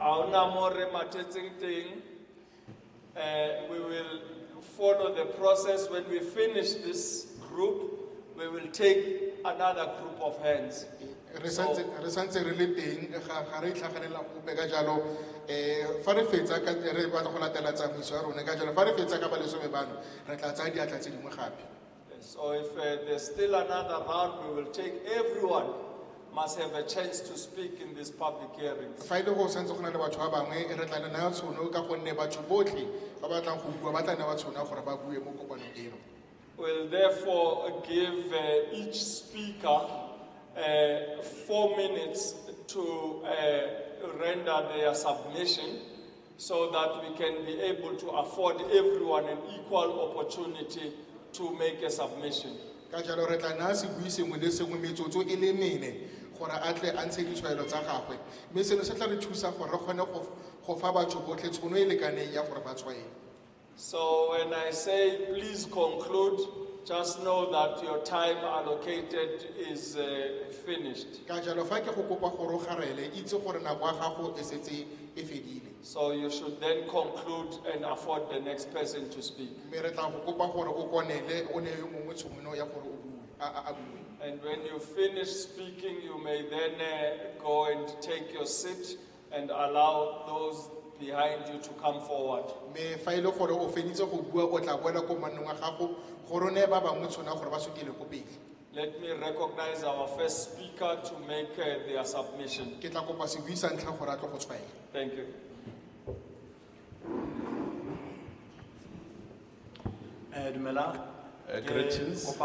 We will follow the process. When we finish this group, we will take another group of hands. Re santse re le teng ga re tlhagelela gope ka jalo fa re fetsa ka re ba go latela tsamaiso ya rona ka jalo fa re fetsa ka ba lesome bano re tla tsaya diatla tse dingwe gape. So if there's still another round, we will take everyone must have a chance to speak in this public hearing. Fa ile go santse go na le batho ba bangwe re tla nna tshono ka gonne batho botlhe ba batlang go bua ba tla nna ba tshona gore ba bue mo kopanong eno. We'll therefore give each speaker 4 minutes to render their submission so that we can be able to afford everyone an equal opportunity to make a submission. Ka jalo re tla nna se bui sengwe le sengwe metsotso e le mene gore a tle a ntshe ditshwaelo tsa gagwe mme seno se tla re thusa gore re kgone go fa batho botlhe tshono e lekaneng ya gore ba tshwaele. So when I say please conclude, just know that your time allocated is finished. Ka jalo fa ke go kopa gore o garele itse gore nako ya gago e setse e fedile. So you should then conclude and afford the next person to speak. Mme re tla go kopa gore o konele o ne yo mongwe tshono ya gore a bue. And when you finish speaking, you may then go and take your seat and allow those behind you to come forward. Me fa ile gore o feditse go bua o tla boela ko mannong a gago gore ne ba bangwe tsona gore ba sukile go pele. Let me recognize our first speaker to make their submission. Ke tla kopa se bui sa ntlha gore a tlo go tshwaela. Thank you. Greetings. I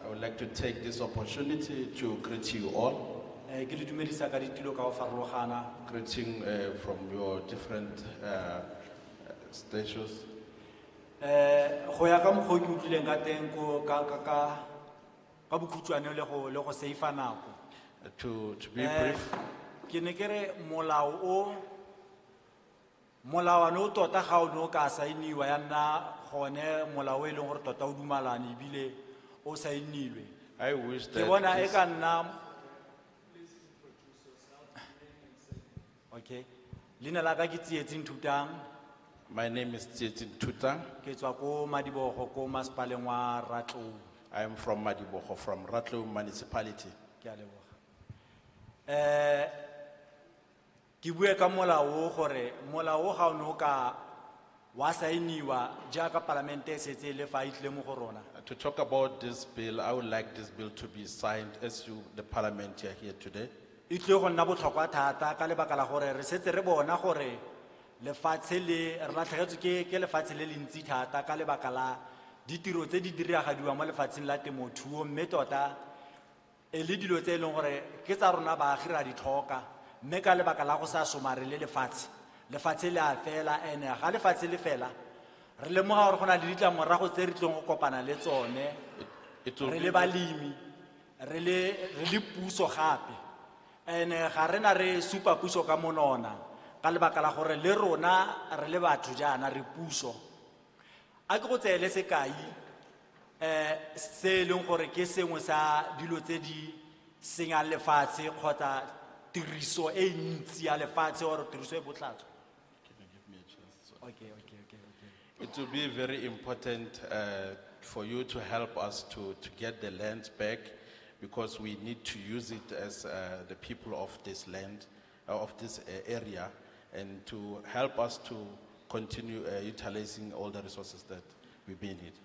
would like to take this opportunity to greet you all. Greeting from your different stations. To be brief. Molao no tota ga o no ka sainiwa ya nna gone molao e leng gore tota o dumalane bile o sainilwe. I wish that ke bona e ka nna okay lina la ka ke tsietseng thutang. My name is Tietin Tutang. Ke tswa ko Madibogo ko masepaleng wa Ratlou. I am from Madibogo, from Ratlou municipality. Ke a leboga. Ki bue ka molao gore molao ga o no ka wa sainiwa jaaka parlamente e setse le fa itle mo go rona. To talk about this bill, I would like this bill to be signed as you, the parliament, are here today. Itle go nna botlhokwa thata ka lebaka la gore re setse re bona gore lefatshe le re latlhegetswe ke lefatshe le le ntsi thata ka lebaka la ditiro tse di diragadiwa mo lefatsheng la temothuo mme tota e le dilo tse e leng gore ke tsa rona baagi ra di tlhoka. Mme ka lebaka la go sa somarele lefatshe le a fela ene ga lefatshe le fela re lemoga gore go na le ditlamorago tse re tlong go kopana le tsone re le balemi re le puso gape ene ga rena re supa puso ka monona ka lebaka la gore le rona re le batho jaana re puso a ke go tseele sekai se leng gore ke sengwe sa dilo tse di senyang lefatshe kgotsa tiriso e ntsi ya lefatshe or tiriso e botlhatso. Okay. It will be very important for you to help us to get the land back because we need to use it as the people of this land, of this area, and to help us to continue utilizing all the resources that we need.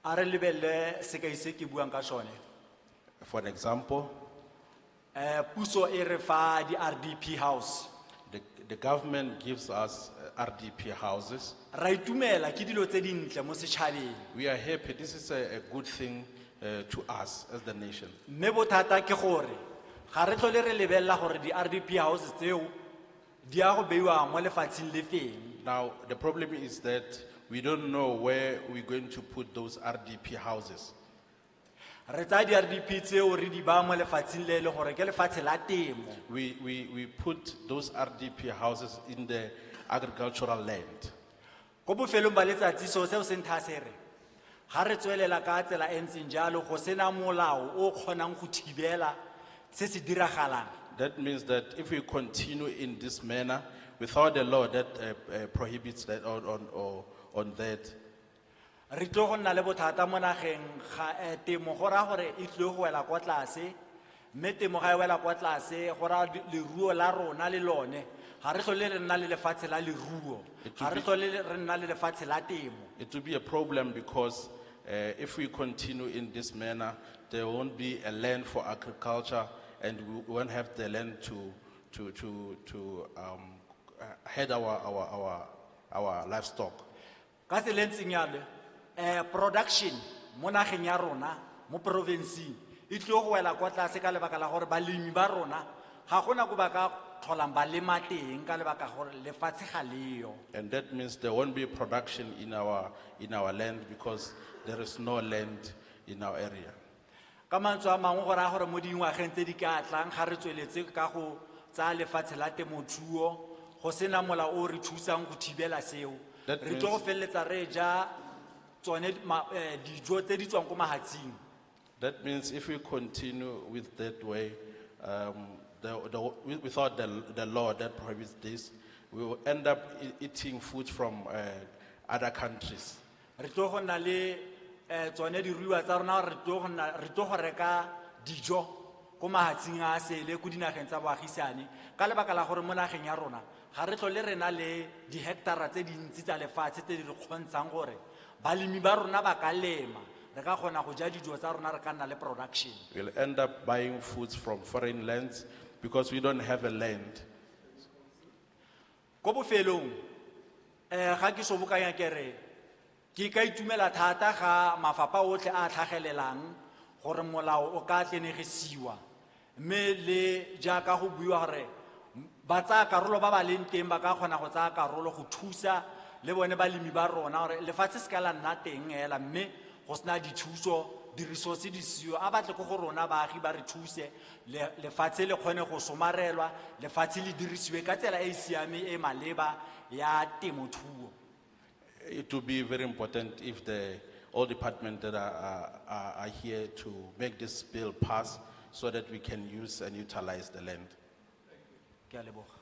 Are lebelle sekai se ke buang ka sone. For an example, puso e re fa di RDP house. The government gives us RDP houses. Ra itumela ke dilo tse dintle mo setšhabeng. We are happy. This is a good thing to us as the nation. Mme bothata ke gore ga re tlole re lebella gore di RDP houses tseo di a go beiwa mo lefatsheng le feng. Now the problem is that we don't know where we're going to put those RDP houses. Re tsa di RDP tseo re di ba mo lefatsheng le le gore ke lefatshe la temo. We put those RDP houses in the agricultural land. Go bofelong ba letsatsi so se ntha se re ga re tswelela ka tsela e ntseng jalo go sena molao o kgonang go thibela se se diragalang. That means that if we continue in this manner, without a law that prohibits that on that, re tlo go nna le bothata mo nageng ga temo go raya gore e tlile go wela kwa tlase mme temo ga e wela kwa tlase go raya leruo la rona le lone ga re tlhole re nna le lefatshe la leruo ga re tlhole re nna le lefatshe la temo. it will be a problem because if we continue in this manner, there won't be a land for agriculture and we won't have the land to head our livestock. Ka tsela e ntseng yalo production mo nageng ya rona mo provinceng e tlile go wela kwa tlase ka lebaka la gore balemi ba rona ga gona go ba ka tlholang ba lema teng ka lebaka gore lefatshe ga leo. And that means there won't be production in our land because there is no land in our area. Ka mantswe a mangwe go raya gore mo dingwageng tse di ka tlang ga re tsweletse ka go tsaya lefatshe la temothuo go sena mola o re thusang go thibela seo That re tlo go feleletsa re ja tsone dijo tse di tswang ko mahatsing. That means if we continue with that way, without the law that prohibits this, we will end up eating food from other countries. Re tlo go nna le tsone diruiwa tsa rona re tlo go reka dijo ko mahatsing a sele ko dinageng tsa boagisane ka lebaka la gore mo nageng ya rona ga re tlhole re na le dihectara tse dintsi tsa lefatshe tse di re kgontshang gore balemi ba rona ba ka lema re ka kgona go ja dijo tsa rona re ka nna le production. We'll end up buying foods from foreign lands because we don't have a land. Ko bofelong ga ke so bokanya kere ke ka itumela thata ga mafapha otlhe a tlhagelelang gore molao o ka tlenegisiwa mme le jaaka go buiwa gore ba tsaya karolo ba ba leng teng ba ka kgona go tsaya karolo go thusa le bone balemi ba rona gore lefatshe se ka la nna teng hela mme go sena dithuso di-resource di seo a batle ko go rona baagi ba re thuse lefatshe le kgone go somarelwa lefatshe le dirisiwe ka tsela e e siame e maleba ya temothuo. It will be very important if all departments that are here to make this bill pass so that we can use and utilize the land. Ke a leboga.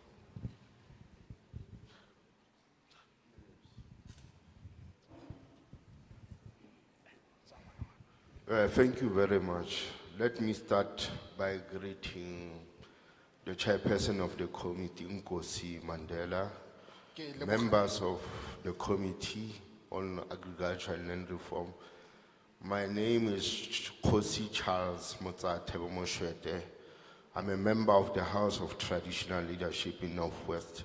Thank you very much. Let me start by greeting the chairperson of the committee, Nkosi Mandela, members of the committee on agriculture and land reform. My name is Kosi Charles Motsatebo Moshwete. I'm a member of the House of Traditional Leadership in Northwest.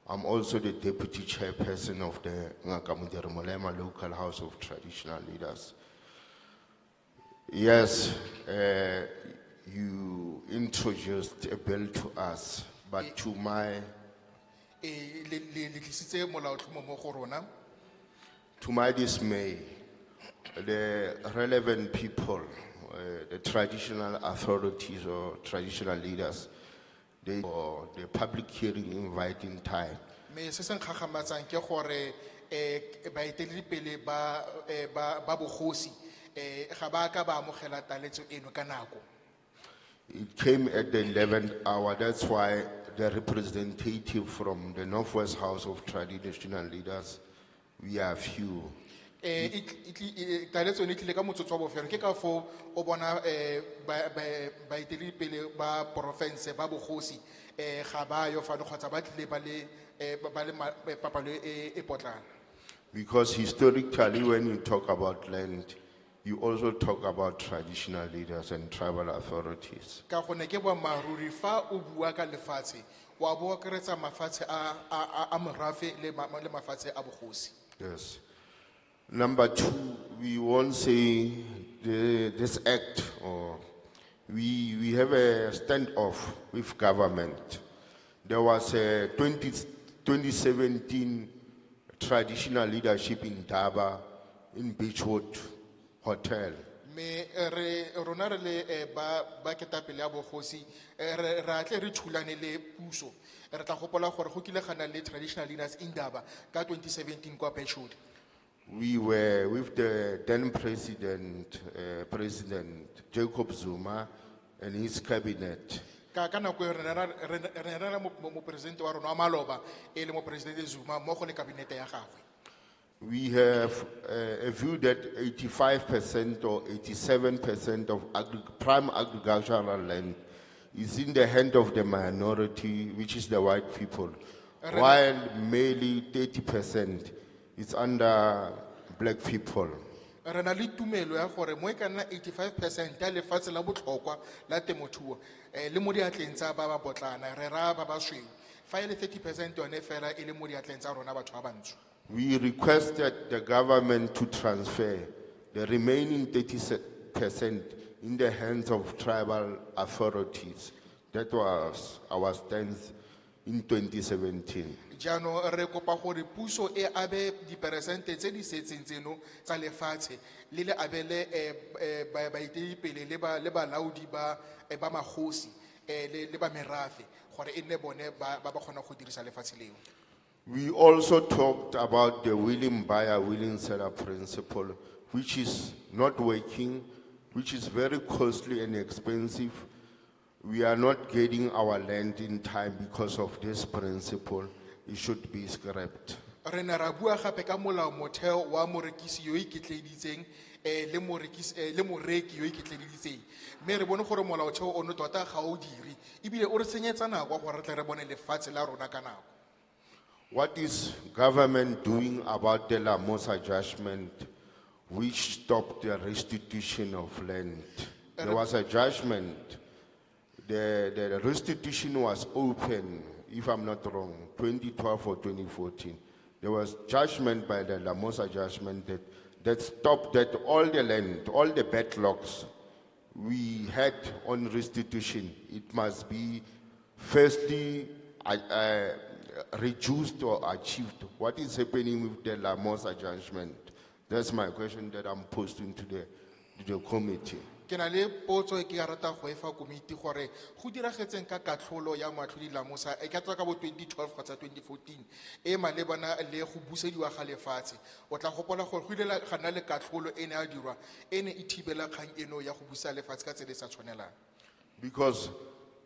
I'm also the deputy chairperson of the Ngakamudere Molema Local House of Traditional Leaders. Yes, you introduced a bill to us, but to my dismay, the relevant people, the traditional authorities or traditional leaders, for the public hearing inviting time. Me se se nkgagamatsang ke gore baeteledipele ba bogosi ga ba ka ba amogela taletso eno ka nako. It came at the 11th hour. That's why the representative from the Northwest House of Traditional Leaders, we are few. Taletso ne tlile ka motsotso wa bofelo ke ka fo o bona baeteledipele ba porofense ba bogosi ga ba yo fano kgotsa ba tlile ba le papalo e potlana. Because historically, when you talk about land, you also talk about traditional leaders and tribal authorities. Ka gone ke boammaaruri fa o bua ka lefatshe wa bo akaretsa mafatshe a morafe le mafatshe a bogosi. Yes. Number two, we won't say this act, or we have a standoff with government. There was a 2017 traditional leadership in Daba, in Beachwood Hotel. Me rona re le ba ketapele ya bogosi re atle re thulane le puso re tla gopola gore go kile gana le traditional leaders in Daba ka 2017 kwa Beachwood. We were with the then President Jacob Zuma and his cabinet. ka nako eo re na le mopresidente wa rona wa maloba e le mopresidente Zuma mmogo le kabinete ya gagwe. We have a view that 85% or 87% of prime agricultural land is in the hand of the minority, which is the white people, while merely 30% is under black people. Re na le tumelo ya gore mo e ka nna 85% ya lefatshe la botlhokwa la temothuo le mo diatleng tsa ba potlana re ra ba basweu fa e le 30% yone fela e le mo diatleng tsa rona batho ba bantsho. We requested the government to transfer the remaining 30% in the hands of tribal authorities. That was our stance in 2017. Jano re kopa gore puso e abe diperesente tse di setseng tseno tsa lefatshe le le abele baeteledipele le balaodi ba magosi le ba merafe gore e nne bone ba kgona go dirisa lefatshe leo. We also talked about the willing buyer, willing seller principle, which is not working, which is very costly and expensive. We are not getting our land in time because of this principle. It should be scrapped. Re ne ra bua gape ka molao motheo wa morekisi yo iketleditseng le moreki yo iketleditseng mme re bone gore molaotheo ono tota ga o dire ebile o re senyetsa nako gore re tle re bone lefatshe la rona ka nako. What is government doing about the Lamosa judgment which stopped the restitution of land? There was a judgment. The restitution was open, if I'm not wrong, 2012 or 2014. There was judgment by the Lamosa judgment that stopped that all the land, all the backlogs we had on restitution, it must be firstly reduced or achieved. What is happening with the Lamosa judgment? That's my question that I'm posting to the committee. Ke na le potso e ke ya rata go efa komiti gore go diragetseng ka katlholo ya moatlhodi Lamosa e ka tswa ka bo 2012 kgotsa 2014 e malebana le go busediwa ga lefatshe o tla gopola gore go ile ga nna le katlholo e ne a dirwa e ne e thibela kgang eno ya go busa lefatshe ka tsela e sa tshwanelang. Because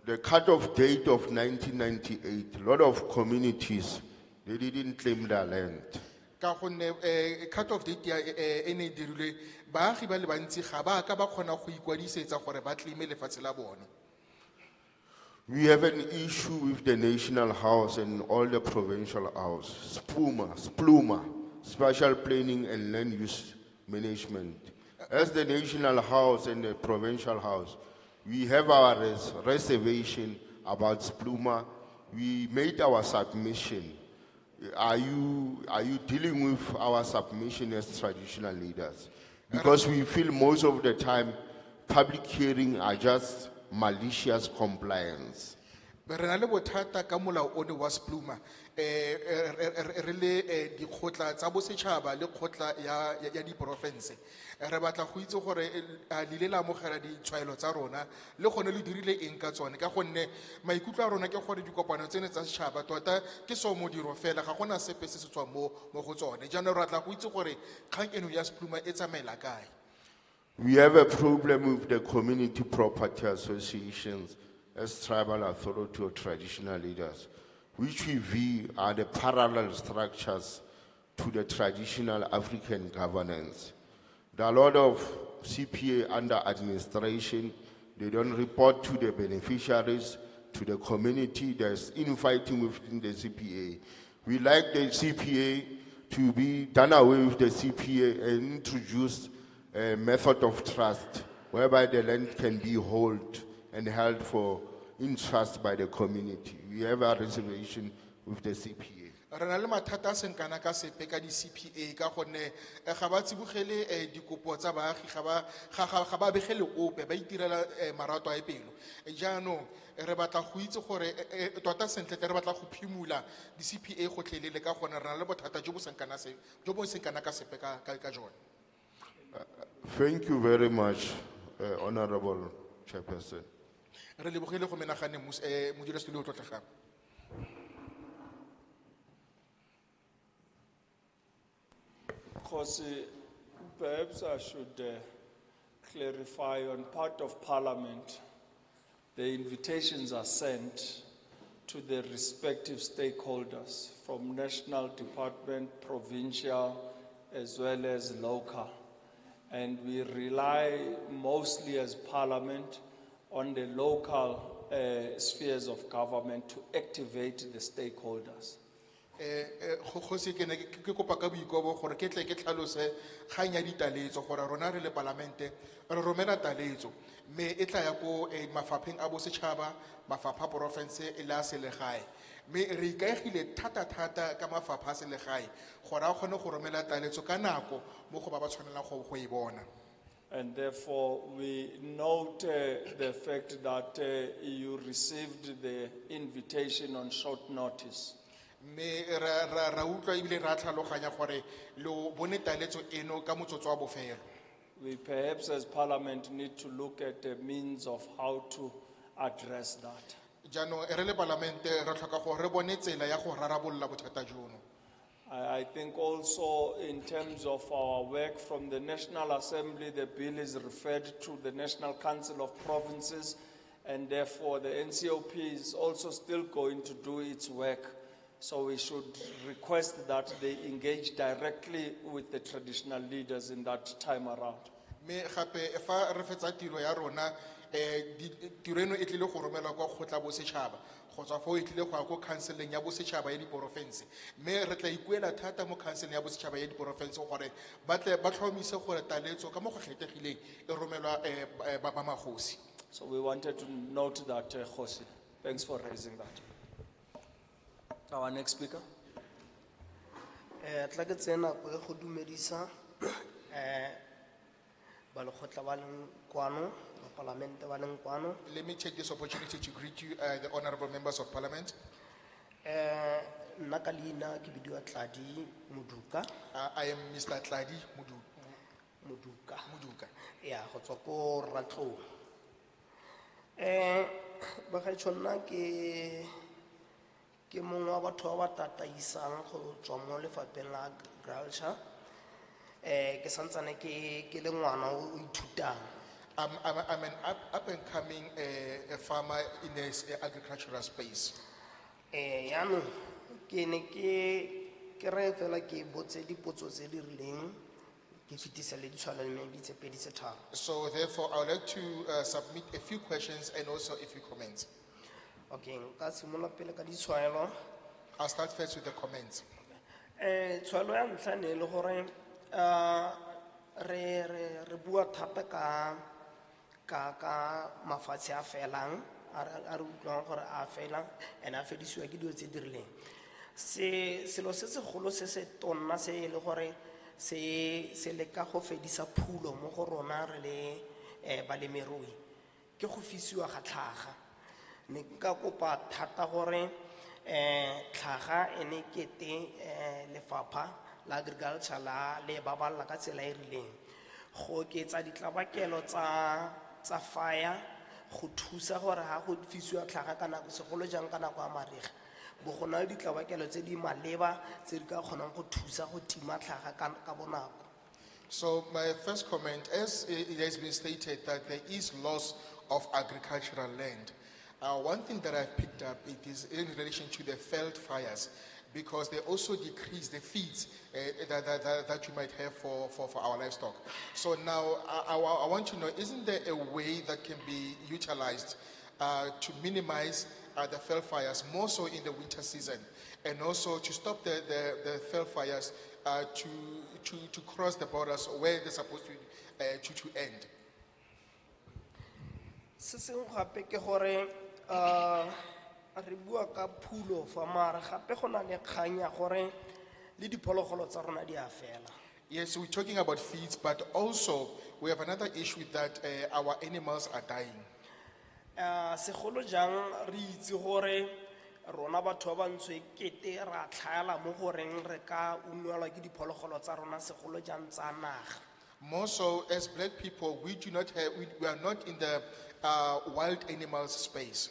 the cut-off date of 1998, a lot of communities, they didn't claim their land. Ka gonne cut off date ya e ne dirilwe baagi ba le bantsi ga ba ka ba kgona go ikwadisetsa gore ba claime lefatshe la bone. We have an issue with the National House and all the provincial house, SPLUMA, Special Planning and Land Use Management. As the National House and the Provincial House, we have our reservation about SPLUMA. We made our submission. Are you dealing with our submission as traditional leaders? Because we feel most of the time public hearing are just malicious compliance. Re na le bothata ka molao one wa SPLUMA re le dikgotla tsa bosetšhaba le kgotla ya diporofense re batla go itse gore le le amogela ditshwaelo tsa rona le gone le dirile eng ka tsone ka gonne maikutlo a rona ke gore dikopano tsene tsa setšhaba tota ke so modiro fela ga gona sepe se se tswang mo go tsone jaanong re batla go itse gore kgang eno ya SPLUMA e tsamaela kae. We have a problem with the community property associations as tribal authority or traditional leaders, which we view are the parallel structures to the traditional African governance. There are a lot of CPA under administration. They don't report to the beneficiaries, to the community. There's infighting within the CPA. We like the CPA to be done away with the CPA and introduce a method of trust whereby the land can be held and held in trust by the community. We have a reservation with the CPA. Re na le mathata a seng kana ka sepe ka di-CPA ka gonne ga ba tsibogele dikopo tsa baagi ga ba begele ope ba itirela marato a pelo jaanong re batla go itse gore tota sentle re batla go phimola di-CPA gotlhelele ka gonne re na le bothata jo bo seng kana ka sepe ka jone. Thank you very much, Honorable Chairperson. Re lebogile go menagane modulasetulo o tlotlegang. Perhaps I should clarify on part of Parliament. the invitations are sent to the respective stakeholders from national department, provincial, as well as local. And we rely mostly as parliament on the local spheres of government to activate the stakeholders. Kgosi ke ne ke kopa ka boikobo gore ke tle ke tlhalose kgang ya ditaletso gore rona re le parlamente re romela taletso mme e tla ya ko mafapheng a bosetšhaba mafapha a porofense le a selegae mme re ikaegile thata ka mafapha a selegae gore a kgone go romela taletso ka nako mo go ba ba tshwanelang go e bona. And therefore, we note the fact that you received the invitation on short notice. Mme ra utlwa ebile ra tlhaloganya gore lo bone taletso eno ka motsotso wa bofelo. We perhaps as parliament need to look at the means of how to address that. Jaanong re le parlamente re tlhoka gore re bone tsela ya go rarabolola bothata jono. I think also in terms of our work from the National Assembly, the bill is referred to the National Council of Provinces, and therefore the NCOP is also still going to do its work. So we should request that they engage directly with the traditional leaders in that time around. Me gape fa re fetsa tiro ya rona tiro eno e tlile go romelwa kwa kgotla bosetšhaba go tswa fo e tlile go ya ko counseleng ya bosetšhaba ya diporofense mme re tla ikuela thata mo counseleng ya bosetšhaba ya diporofense gore ba tle ba tlhomise gore taletso ka mo go kgethegileng e romelwa ba magosi. So we wanted to note that, Khosi. Thanks for raising that. Our next speaker. Tla ke tsena go go dumedisa ba le khotla ba leng kwano ba parlamente ba leng kwano. Let me take this opportunity to greet you, the honorable members of parliament. Nna ka leina ke bidiwa Tladi Muduka. I am Mr. Tladi Muduka. Ya go tswa ko Ratlong. Ba ga tshwana ke mongwe wa batho ba tataisang go tswa mo lefapheng la agriculture ke santsane ke le ngwana o ithutang. I'm an up and coming a farmer in the agricultural space. Yaanong ke ne ke re fela ke botse dipotso tse di rileng ke fetisa le ditshwanelo di tse pedi tse tharo. So therefore I would like to submit a few questions and also a few comments. Okay, nka simolola pele ka ditshwaelo. I'll start first with the comments. Tshwaelo ya ntlha ne le gore re bua thata ka mafatshe a felang a re utlwang gore a fela and a fedisiwa ke dilo tse di rileng. Selo se segolo se se tonna se e le gore se leka go fedisa phulo mo go rona re le balemirui ke go fisiwa ga tlhaga. Ne ka kopa thata gore tlhaga ene kete lefapha la agriculture la le baballa ka tsela e rileng go oketsa ditlabakelo tsa fire go thusa gore ha go fisiwa tlhaga ka nako segolo jang ka nako ya mariga bo gona le ditlabakelo tse di maleba tse di ka kgonang go thusa go tima tlhaga ka bonako. So my first comment, as it has been stated that there is loss of agricultural land. One thing that I've picked up, it is in relation to the veld fires, because they also decrease the feeds that you might have for our livestock. So now I want to know, isn't there a way that can be utilized to minimize the veld fires, more so in the winter season, and also to stop the veld fires to cross the borders where they're supposed to end? Se sengwe gape ke gore re bua ka phulo fa mare gape go na le kgang ya gore le diphologolo tsa rona di a fela. Yes, we're talking about feeds, but also we have another issue that our animals are dying. Segolo jang re itse gore rona batho ba bantsho kete ra tlhaela mo goreng re ka ungwelwa ke diphologolo tsa rona segolo jang tsa naga. More so, as black people, we are not in the wild animals space.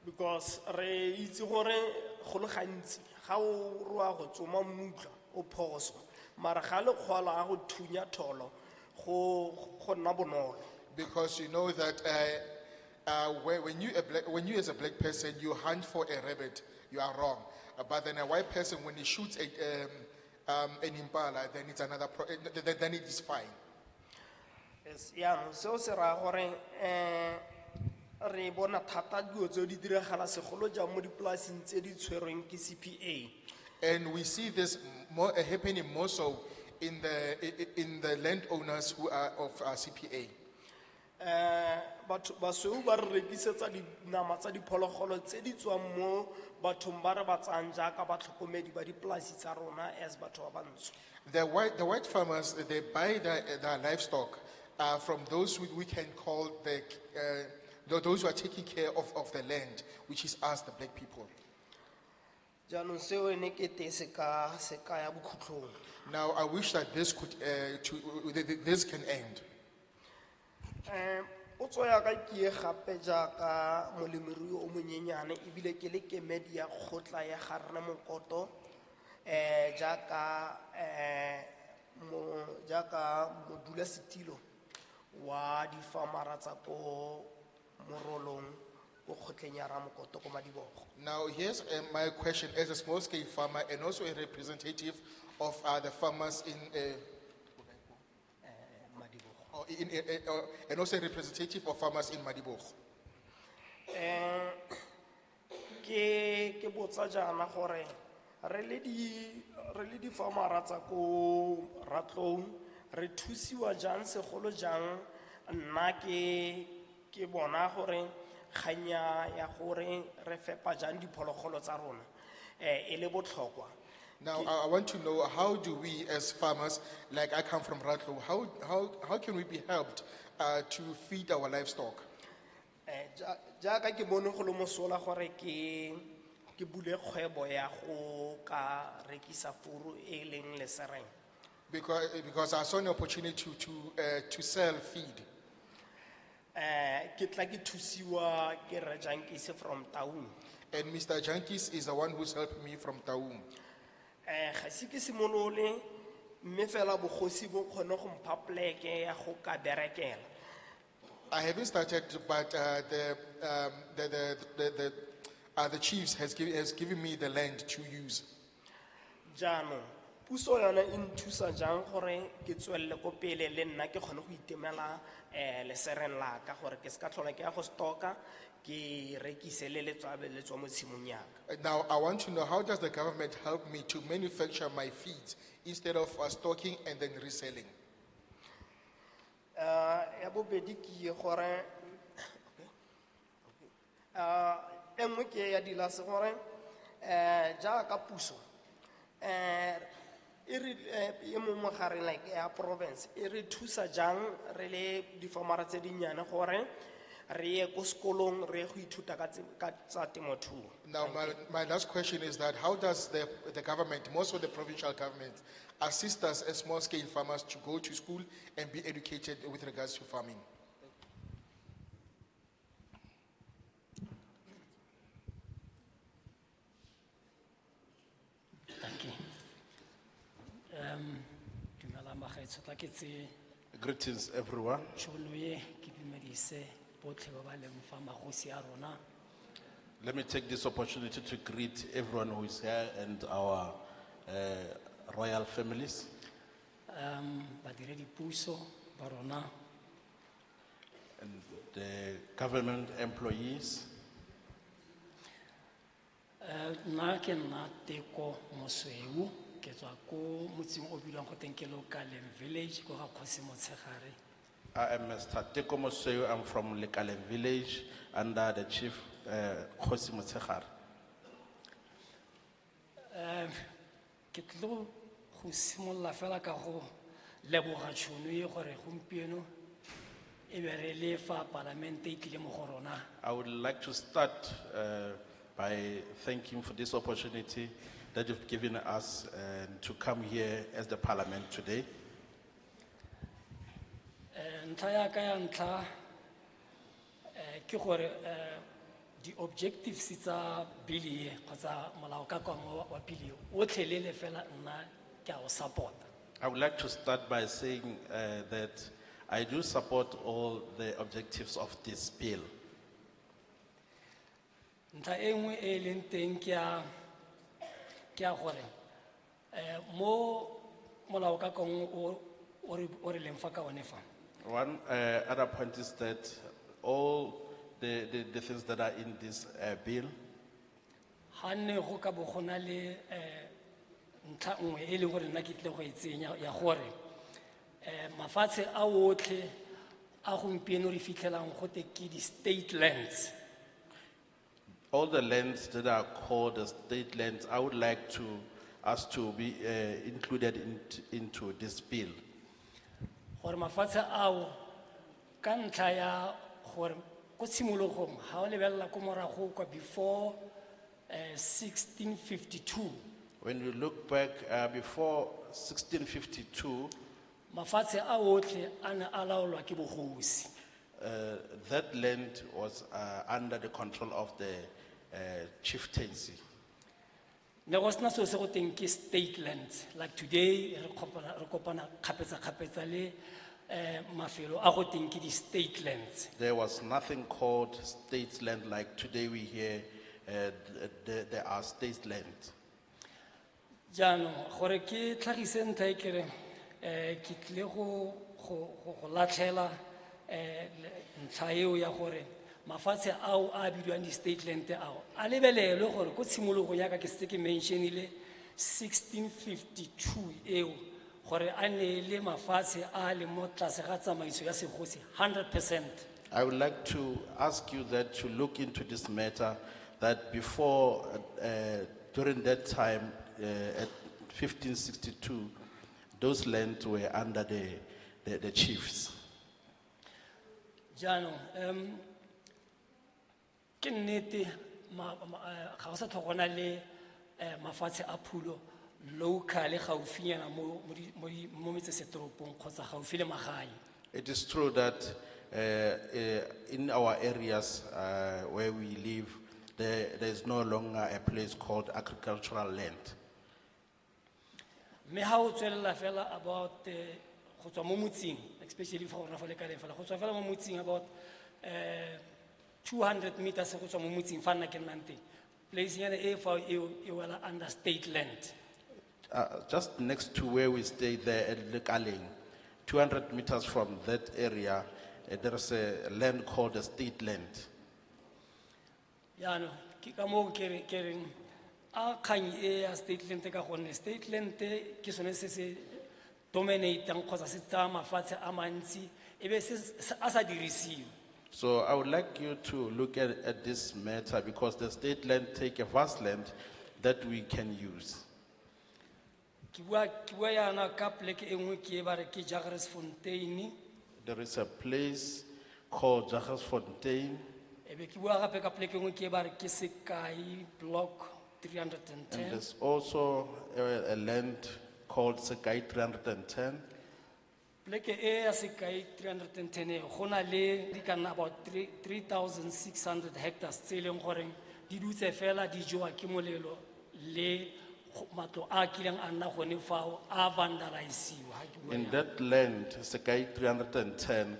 Because re itse gore go le gantsi ga o roa go tsoma mmutla o phoso mara ga le kgwala go thunya tholo go nna bonolo. Because you know that when you as a black person, you hunt for a rabbit, you are wrong. But then a white person, when he shoots an impala, then it's another, then it is fine. Yes, yeah, so se ra gore re bona thata dilo tse di diragala segolo jang mo dipolaseng tse di tshwerweng ke CPA. And we see this more happening more so in the landowners who are of CPA. Batho basweu ba re rekisetsa dinama tsa diphologolo tse di tswang mo bathong ba re ba tsang jaaka batlhokomedi ba dipolasi tsa rona as batho ba bantsho. The white farmers, they buy their livestock from those we can call those who are taking care of the land, which is us, the black people. Jaanong seo ne ke te se ka ya bokhutlong. Now, I wish that this can end. O tsoya ka kie gape jaaka molemirui o monyenyane ebile ke le kemedi ya kgotla ya Garena Mokoto jaaka modula setilo wa difamara tsa ko Morolong ko kgotleng ya Ramokoto ko Madibogo. Now, here's my question as a small-scale farmer and also a representative of the farmers and also a representative of farmers in Madibogo. Ke botsa jana gore re le di famara tsa ko Ratlong re thusiwa jang segolo jang nna ke bona gore khanya ya gore re fepa jang diphologolo tsa rona e le botlhokwa. Now, I want to know, how do we as farmers, like I come from Ratlo, how can we be helped to feed our livestock? Jaaka ke bone go le mosola gore ke bule kgwebo ya go ka rekisa furu e leng lesereng. Because I saw an opportunity to sell feed. Ke tla ke thusiwa ke Re Jankise from Taung. And Mr. Jankis is the one who's helped me from Taung. Ga se ke simolole mme fela bogosi bo kgone go mpha pleke ya go ka berekela. I haven't started, but the chiefs has given me the land to use. Jaanong puso yona e nthusa jang gore ke tswelle ko pele le nna ke kgone go itemela lesereng la ka gore ke se ka tlhola ke ya go stocka ke rekise le letswabe le tswa mo tshimong yaka. Now, I want to know, how does the government help me to manufacture my feeds instead of stocking and then reselling? Ya bobedi ke gore engwe ke ya dila se gore jaaka puso e mo mogare like ya province e re thusa jang re le difamara tse dinnyane gore re ye ko sekolong re go ithuta ka tsa temothuo. Now, my last question is that how does the government, most of the provincial governments, assist us as small-scale farmers to go to school and be educated with regards to farming? Thank you. Dumela magaetsho tla ke tse Greetings, everyone. tšhono ye ke dumedise botlhe ba ba leng fa magosi a rona. Let me take this opportunity to greet everyone who is here and our royal families, Badiredipuso ba rona, and the government employees. nna ke nna Teko Mosweu ke tswa ko motseng o bidiwang go teng ke Lokaleng Village ko ga Kgosi Motshegare. I am Mr. Teko Mosweu. I'm from Lekaleng Village under the chief Kgosi Motshegare. Ke tlo go simolola fela ka go leboga tšhono ye gore gompieno e be re le fa palamente e tlile mo go rona. I would like to start by thanking for this opportunity that you've given us to come here as the parliament today. Ntlha ya ka ya ntlha ke gore di objectives tsa bill e kgotsa molaokakanywa wa bill e o tlhelele fela nna ke a o support. I would like to start by saying that I do support all the objectives of this bill. ntlha e nngwe e e leng teng ke ya gore mo molaokakanywa o re leng fa ka one fa One other point is that all the things that are in this bill, ga nne go ka bo go na le ntlha nngwe e leng gore nna ke tle go e tsenya ya gore mafatshe a otlhe a gompieno re fitlhelang go te ke di-state lands all the lands that are called the state lands, I would like us to be included into this bill. gore mafatshe ao ka ntlha ya gore ko tshimologong ga o lebelela ko morago kwa before 1652 When you look back before 1652, mafatshe a otlhe a ne a laolwa ke bogosi that land was under the control of the chieftaincy. ne go sena seo se go teng ke state lands like today re kopana kgapetsa le mafelo a go teng ke di-state lands There was nothing called state land like today we hear there are state lands. jaanong gore ke tlhagise ntlha e kere ke tlile go latlhela ntlha eo ya gore mafatshe ao a bidiwang di-state land ao a lebelelwe gore ko tshimologong yaka ke setse ke mentionile 1652 eo gore a ne le mafatshe a le mo tlase ga tsamaiso ya segosi 100%. I would like to ask you that to look into this matter, that before, during that time, at 1562, those lands were under the chiefs. jaanong ke nnete ga go sa tlhogona le mafatshe a phulo locally gaufinyana mo metsesetoropong kgotsa gaufi le magae It is true that in our areas where we live, there is no longer a place called agricultural land. mme ga o tswelela fela about go tswa mo motseng especially fa gona fa le kaleng fela go tswa fela mo motseng about 200 meters go tswa mo motseng fa nna ke nnang teng placenyana e fa e wela under state land Just next to where we stay there at Lekaling, 200 meters from that area, there is a land called the state land. yaanong ke ka moo ke reng a kgang e ya state land ka gonne state land ke sone se se dominatang kgotsa se tsaya mafatshe a mantsi e be a sa dirisiwe So I would like you to look at this matter because the state land take a vast land that we can use. ke bua yana ka pleke e nngwe ke e ba re ke Jagersfontein There is a place called Jagersfontein, e be ke bua gape ka pleke e nngwe ke e ba re ke Sekai block and 310 there's also a land called Sekai 310. pleke e ya Sekai 310 e go na le di ka nna about 3,600 hectares tse e leng gore di dutse fela di jowa ke molelo le matlo a kileng a nna gone fao a vandalisiwa ha ke bua In jalo. that land, Sekai 310,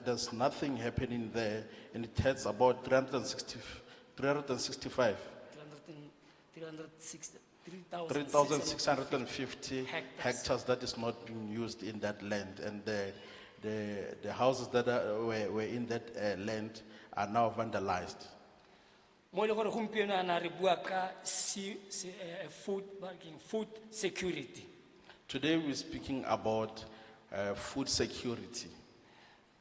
there's nothing happening there, and it has about 365, 3,650 hectares that is not being used in that land, and the houses that were in that land are now vandalized. mo e le gore gompieno ana re bua ka food security Today we're speaking about food security.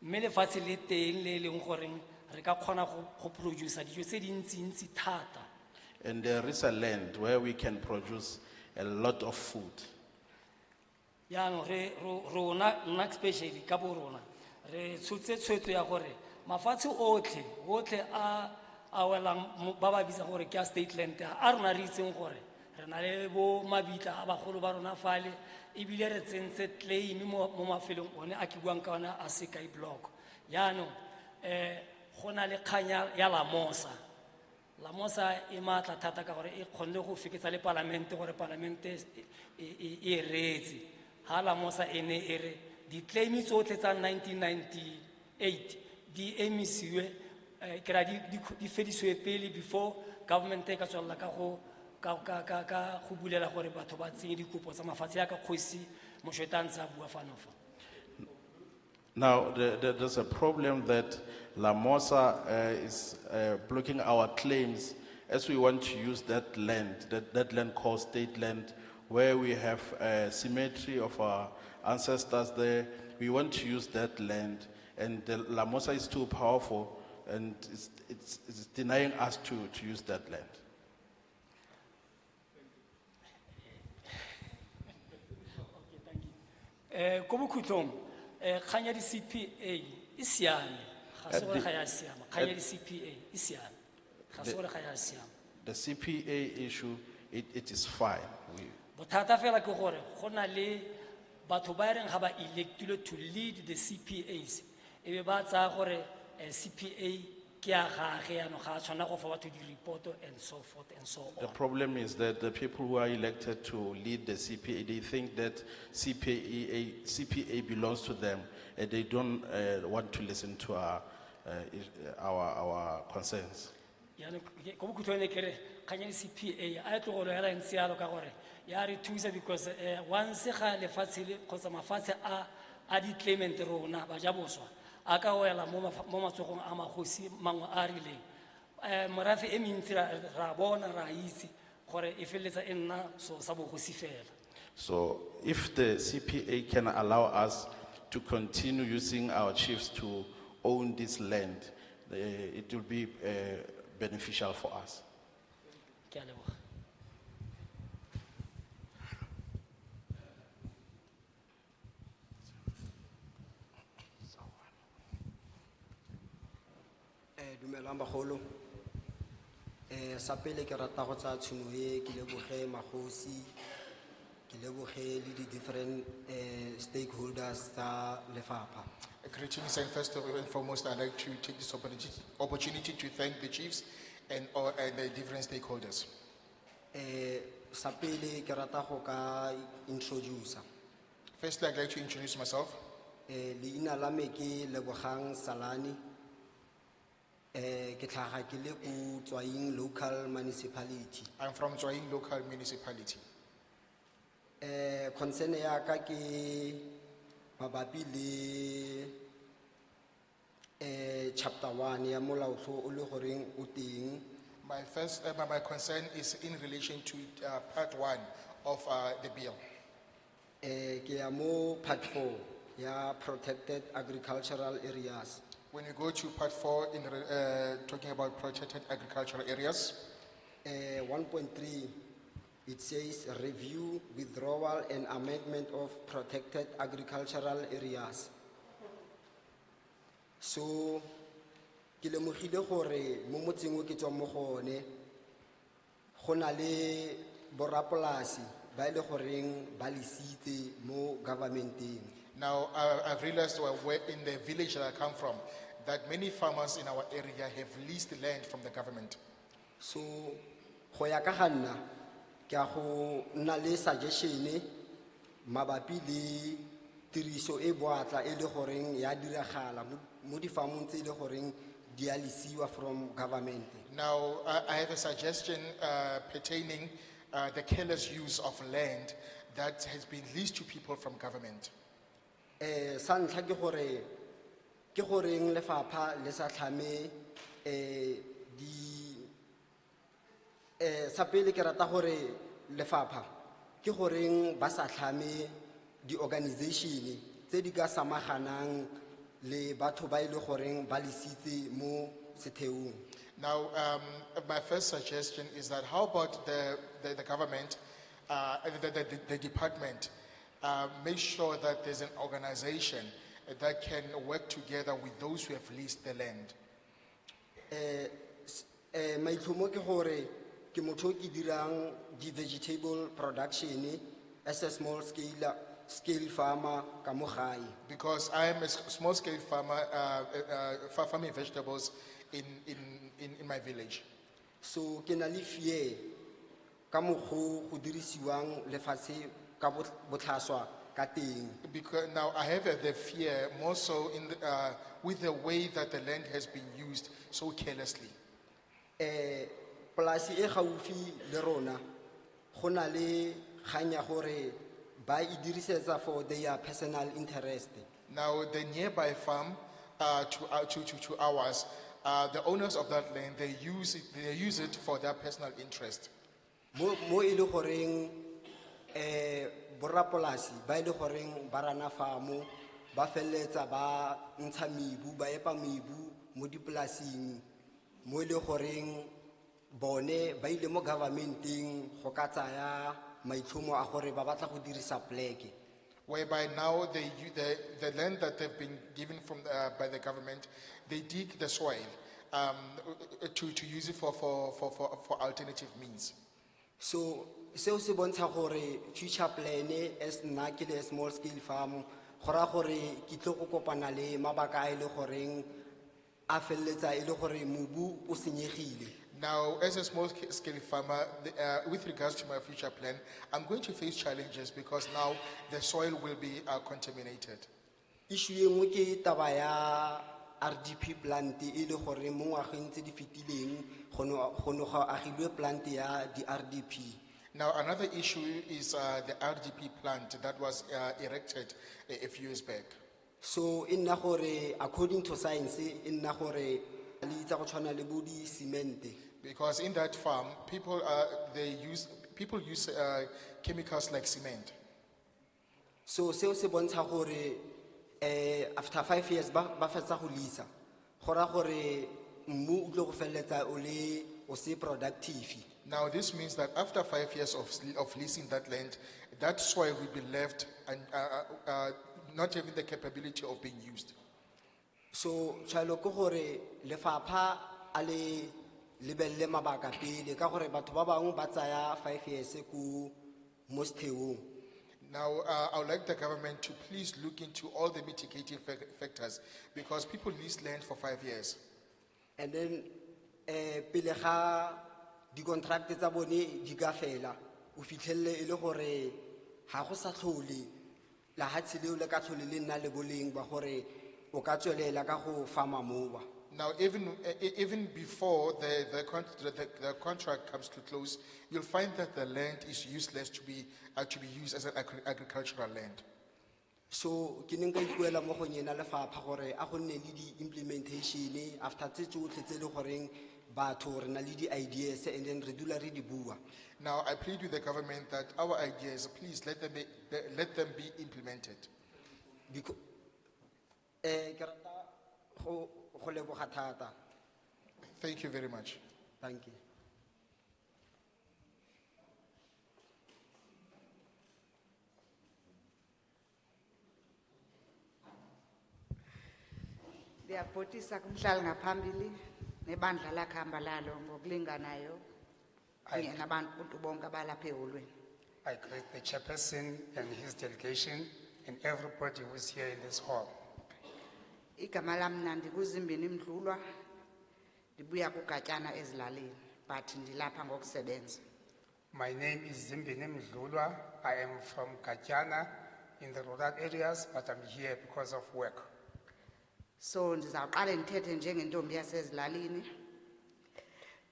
mme lefatshe le teng le e leng goreng re ka kgona go producer dijo tse dintsintsi thata And there is a land where we can produce a lot of food. yaanong rona nna especially ka bo rona re tshotse tshwetso ya gore mafatshe otlhe a welang ba ba bitsa gore ke a state land a rona re itseng gore re na le bo mabitla a bagolo ba rona fale ebile re tsentse claim mo mafelong one a ke buang ka ona a Sekai block yaanong go na le kganya ya lamosa e maatla thata ka gore e kgonne go feketsa le palamente gore palamente e reetse ha lamosa e ne e re di-claim tsotlhe tsa 1998 di emisiwe ke ra di fedisiwe pele before government e ka tswalla ka go bulela gore batho ba tsenye dikopo tsa mafatshe ya ka kgosi moshwetantse a bua fanofa. Now, there's a problem that Lamosa is blocking our claims as we want to use that land, that land called state land, where we have symmetry of our ancestors there. We want to use that land, and the Lamosa is too powerful, and it's denying us to use that land. Ko bokhutlong kgang ya di CPA e siame ga se gore ga ya siama kgang ya di CPA e siame ga se gore ga ya siama. The CPA issue, it is fine. Bothata fela ke gore go na le batho ba reng ga ba electilwe to lead the CPAs e be ba tsaya gore CPA ke ya gage yana ga tshwana go fa batho di report and so forth and so on. The problem is that the people who are elected to lead the CPA, they think that CPA belongs to them, and they don't want to listen to our concerns. Yana ko bokhutlong kere kgang ya di CPA a tlogolo ya la ntse yalo ka gore ya re thusa because once ga lefatshe le kgotsa mafatshe a di claimant rona ba ja boswa a ka wela mo matsogong a magosi mangwe a rileng morafe e mentsi ra bona ra itse gore e feletsa e nna so sa bogosi fela. So if the CPA can allow us to continue using our chiefs to own this land, it will be beneficial for us. Ke a leboga. Dumelang bagolo. Sa pele ke rata go tsa tshuno e ke leboge magosi ke leboge le di different stakeholders tsa lefapha. Greetings, and first and foremost, I'd like to take this opportunity to thank the chiefs and the different stakeholders. Sa pele ke rata go ka introduce. Firstly, I'd like to introduce myself. Leina la me ke Lebogang Salani. Ke tlhaga ke le ko Tswaing local municipality. I'm from Tswaing local municipality. Concern ya ka ke mabapi le chapter 1 ya molaotlhomo o le goreng o teng. My concern is in relation to part 1 of the bill. Ke ya mo part 4 ya protected agricultural areas. When you go to part 4 in talking about protected agricultural areas, 1.3, it says review, withdrawal and amendment of protected agricultural areas. So, ke lemogile gore mo motseng o ke tswang mo go one go na le borapolasi ba ile goreng ba lisitse mo governmenteng. now I've realized where in the village that I come from that many farmers in our area have leased land from the government. So, go ya ka ga nna ke a go nna le suggestion mabapi le tiriso e boatla e le goreng ya diragala mo di farmong tse le goreng di a lisiwa from government. Now I have a suggestion pertaining the careless use of land that has been leased to people from government. Sa ntlha ke goreng lefapha le sa tlhame sa pele ke rata gore lefapha ke goreng ba sa tlhame di organization tse di ka samaganang le batho ba ile goreng ba lisitse mo setheong. Now my first suggestion is that how about the government, the department, make sure that there's an organization that can work together with those who have leased the land. Maitlhomo ke gore ke motho ke dirang di vegetable production as a small scale farmer ka mo gae. Because I am a small scale farmer, farming vegetables in my village. So ke na le fear ka moggo go dirisiwang lefatshe ka botlhaswa ka teng. Because now I have the fear more so in with the way that the land has been used so carelessly. Polasi e gaufi le rona go na le kgang ya gore ba e dirisetsa for their personal interest. Now the nearby farm to ours, the owners of that land, they use it for their personal interest. Mo e le goreng borrapolasi ba e le goreng ba rana farmo ba felletsa ba ntsha mebu ba epa mebu mo dipolasing mo e le goreng bone ba ile mo governmenting go ka tsaya maitlhomo a gore ba batla go dirisa pleke. Whereby now the land that they've been given from by the government, they dig the soil to use it for alternative means. So seo se bontsha gore future plan as nna ke le small scale farm gora gore ke tlo go kopana le mabaka a ile goreng a felletsa ile gore mobu o senyegile. Now, as a small scale farmer, with regards to my future plan, I'm going to face challenges because now the soil will be contaminated. Issue e nngwe ke taba ya RDP plant e le gore mo ngwageng tse di fetileng go no ga agilwe plant ya di RDP. Now, another issue is the RDP plant that was erected a few years back. So in na gore according to science in na gore le itsa go tshwana le bodi cement. Because in that farm, people use chemicals like cement. So seo se bontsha gore after 5 years ba fetsa go lisa gora gore mmu o tlo go felletsa o se productive. Now this means that after 5 years of leasing that land, that soil will be left and not having the capability of being used. So chalo ko gore lefapha ale lebelle mabaka pele ka gore batho ba bangwe ba tsaya 5 years ku mo setheong. Now, I would like the government to please look into all the mitigating factors because people lease land for 5 years. And then pele ga di contract tsa bone di ka fela o fitlhelle e le gore ha go sa tlhole la hatsi leo le ka tlhole le nna le boleng ba gore o ka tswelela ka go farma moba. Now, even before the contract comes to close, you'll find that the land is useless to be used as an agricultural land. So ke neng ka ikuela mo go nyena lefapha gore a go nne le di implementation after tse tsotlhe tse le goreng batho re na le di ideas and then re dula re di bua. Now, I plead with the government that our ideas, please let them be implemented. Because ke rata go leboga thata. Thank you very much. Thank you. Ndiyabhotisa kumhlali ngaphambili nebandla lakhamba lalo ngokulinganayo kunye nabantu bonke abalapha eholweni. I greet the chairperson and his delegation and everybody who is here in this hall. Igama lam mna ndikuZimbini Mdlulwa ndibuya kuGatyana ezilalini but ndilapha ngokusebenza. My name is Zimbini Mdlulwa. I am from Katyana in the rural areas, but I'm here because of work. So ndizawuqale ndithethe njengentombi yasezilalini.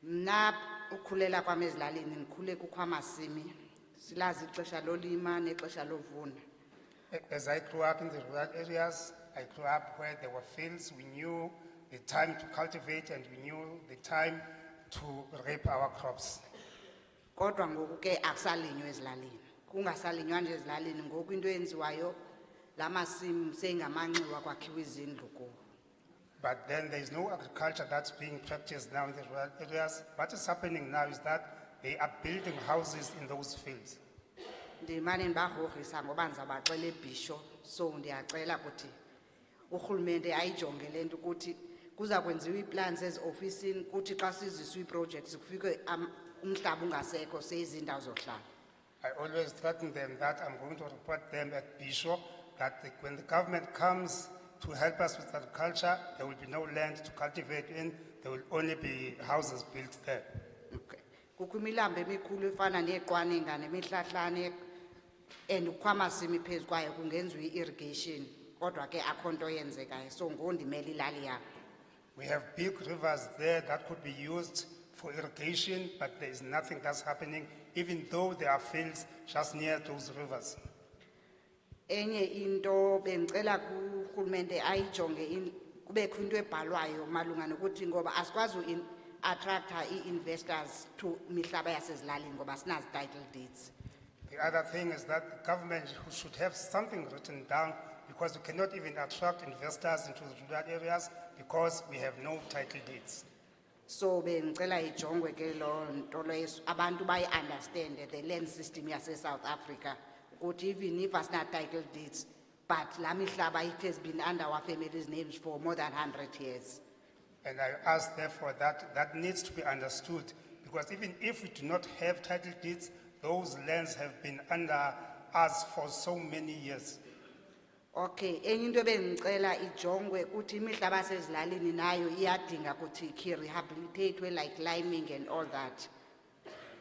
Mna ukhulela kwam ezilalini ndikhule kukho amasimi. Silazi ixesha lolima nexesha lovuna. As I grew up in the rural areas, I grew up where there were fields. We knew the time to cultivate and we knew the time to reap our crops. Kodwa ngoku ke akusalinywa ezilalini. Kungasalinywa nje ezilalini ngoku into eyenziwayo lamasimi sengamanxiwa kwakhiwa izindlu kuwo. But then there is no agriculture that's being practiced now in the rural areas. What is happening now is that they are building houses in those fields. Ndimane ndibagrogrisa ngoba ndizabaxela ebhisho so ndiyacela ukuthi urhulumente ayijonge le nto ukuthi kuza kwenziwa iiplans eziofisini kuthi xa siziswa iiprojects kufike umhlaba ungasekho seyizindawo zohlala. I always threaten them that I'm going to report them at Bisho that when the government comes to help us with agriculture, there will be no land to cultivate in, there will only be houses built there. Okay. Kukho imilambo emikhulu efana neeqwaninga nemihlahlane and ukwamasimi phezu kwayo kungenziwa i-irrigation kodwa ke akho nto yenzekayo so ngondimela ilali yam. We have big rivers there that could be used for irrigation, but there is nothing that's happening, even though there are fields just near those rivers. Enye into bengicela kurhulumente ayijonge kubekho into ebhalwayo malunga nokuthi ngoba asikwazi attracta i-investors to mihlaba yasezilalini ngoba sinazi title deeds. The other thing is that the government should have something written down, because we cannot even attract investors into the rural areas because we have no title deeds. So bengicela ijongwe ke lo nto leyo abantu bayi-understand the land system yase-South Africa ukuthi even if asina title deeds but la mihlaba it has been under our family's names for more than 100 years. And I ask therefore that needs to be understood, because even if we do not have title deeds, those lands have been under us for so many years. Okay, enye into bengicela ijongwe ukuthi imihlaba yasezilalini nayo iyadinga ukuthi rehabilitatwe like liming and all that.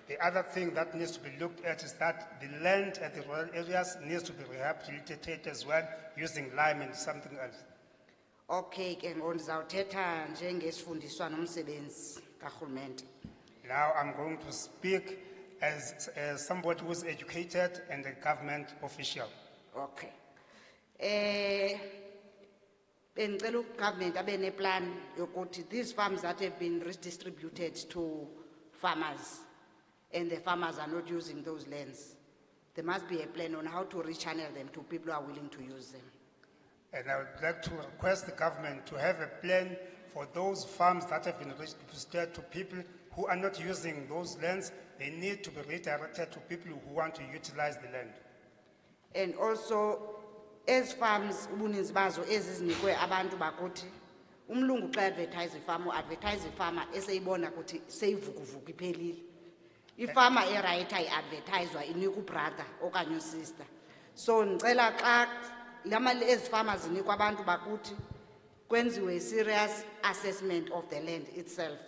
The other thing that needs to be looked at is that the land at the rural areas needs to be rehabilitated as well, using lime and something else. Okay, ke ngondizawuthetha njengesifundiswa nomsebenzi karhulumente. Now I'm going to speak as somebody who's educated and a government official. Okay. Bengicela government abe neplan yokuthi these farms that have been redistributed to farmers and the farmers are not using those lands, there must be a plan on how to rechannel them to people who are willing to use them. And I would like to request the government to have a plan for those farms that have been redistributed to people who are not using those lands. They need to be redirected to people who want to utilize the land. And also, as farms, ubuninzi bazo ezizinikwe abantu bakuthi, umlungu xa advertise advertise farmer eseyibona ukuthi seyivukuvuku iphelile. Ifama erayithi ayi-advertise-wa inika ubrother okanye usister. So ngicela xa lamali ezifama zinikwa abantu bakuthi kwenziwe a serious assessment of the land itself.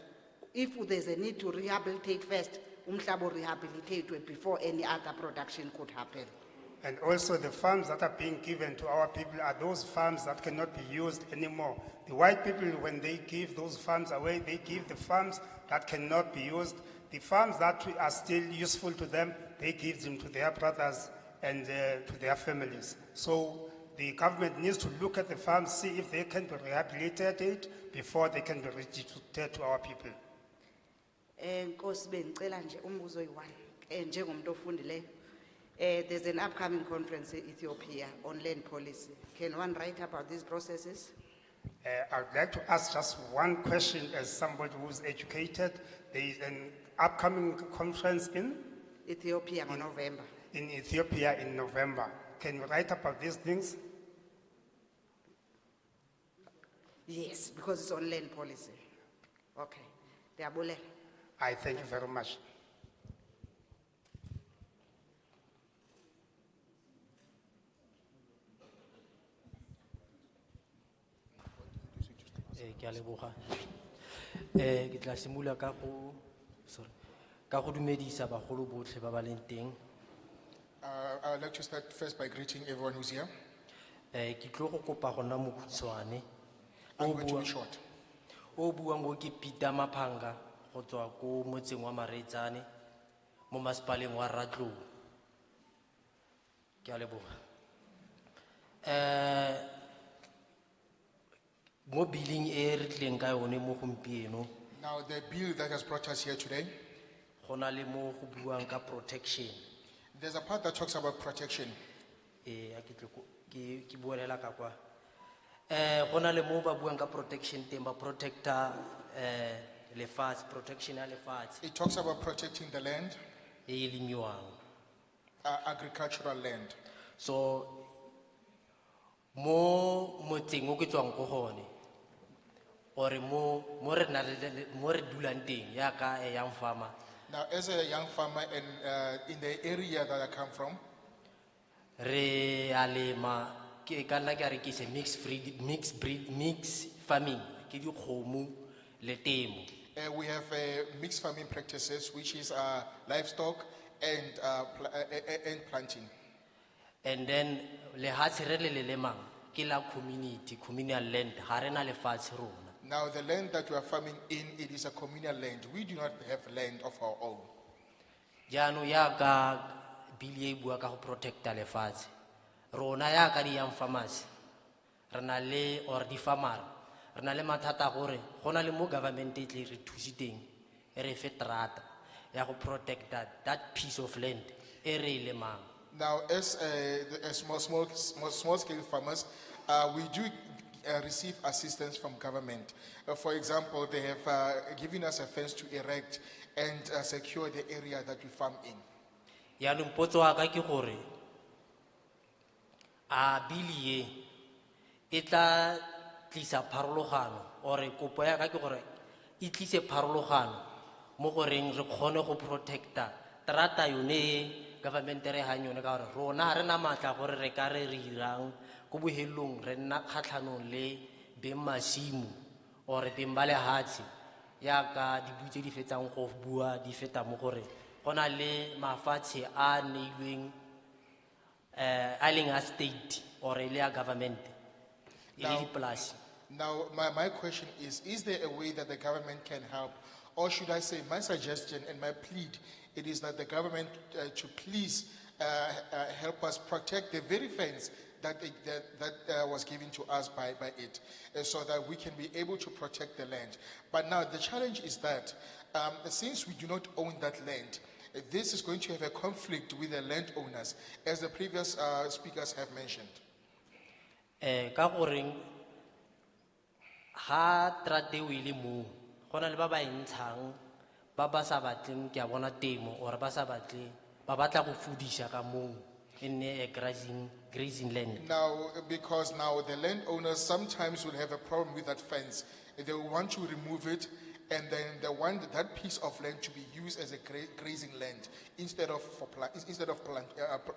If there's a need to rehabilitate first, umhlaba rehabilitate before any other production could happen. And also the farms that are being given to our people are those farms that cannot be used anymore. The white people, when they give those farms away, they give the farms that cannot be used. The farms that are still useful to them, they give them to their brothers and to their families. So the government needs to look at the farms, see if they can be rehabilitated before they can be redistributed to our people. Nkosi bengicela nje umbuzo oyi-1 njengomuntu ofundileyo. There's an upcoming conference in Ethiopia on land policy. Can one write about these processes? I would like to ask just one question as somebody who's educated. There is an upcoming conference in Ethiopia in November. In Ethiopia in November. Can you write about these things? Yes, because it's on land policy. Okay. Diabule. I thank you very much. Ke a leboga. Ke tla simolola ka go dumedisa bagolo botlhe ba ba leng teng. I would like to start first by greeting everyone who's here. Ke tlo go kopa go nna mokhutswane. I'm going to be short. O buang go ke Peter Maphanga go tswa ko motseng wa Maretsane mo masepaleng wa Ratlou. Ke a leboga. Mo billing e re tleng ka yone mo gompieno. Now, the bill that has brought us here today, Go na le mo go buang ka protection. there's a part that talks about protection. Ke buelela ka kwa. Go na le mo ba buang ka protection teng ba protector lefatshe, protection ya lefatshe It talks about protecting the land, e lemiwang. agricultural land. So mo motseng o ke tswang go gone or mo re dulang teng ya ka young farmer Now, as a young farmer and in the area that I come from, re a lema ke ka nna ke a re ke se mixed farming ke dikgomo le temo. we have mixed farming practices, which is livestock and planting. And then lefatshe re le lemang ke la community, communal land, ha re na lefatshe rona. Now, the land that you are farming in, it is a communal land. We do not have land of our own. Jaanong yaka bili e bua ka go protecta lefatshe. Rona yaka di young farmers, re na le or di farmer, re na le mathata gore go na le mo government e tle re thusiteng e re fe trata ya go protect that piece of land e re e lemang. Now, as small scale farmers, we do receive assistance from government. For example, they have given us a fence to erect and secure the area that we farm in. Yaanong potso wa ka ke gore a bili e tla tlisa pharologano or kopo ya ka ke gore e tlise pharologano mo goreng re kgone go protecta trata yone government re hang yone ka gore rona ha re na matla gore re ka re irang go bohelong re nna kgatlhanong le beng masimo or beng ba lehatshe yaka dibutse di fetsang go bua di feta mo gore gona le mafatshe a neilweng a leng a state or le a government e le dipolasi. Now, my question is there a way that the government can help? Or should I say, my suggestion and my plead, it is that the government to please help us protect the very fence that was given to us by it, so that we can be able to protect the land. But now the challenge is that since we do not own that land, this is going to have a conflict with the landowners, as the previous speakers have mentioned. Ka goreng ha trate o ile mo gona le ba ba intshang ba ba sa batleng ke a bona temo or ba sa batle ba batla go fudisha ka mo in a grazing land. Now, because now the landowners sometimes will have a problem with that fence, they will want to remove it, and then they want that piece of land to be used as a grazing land instead of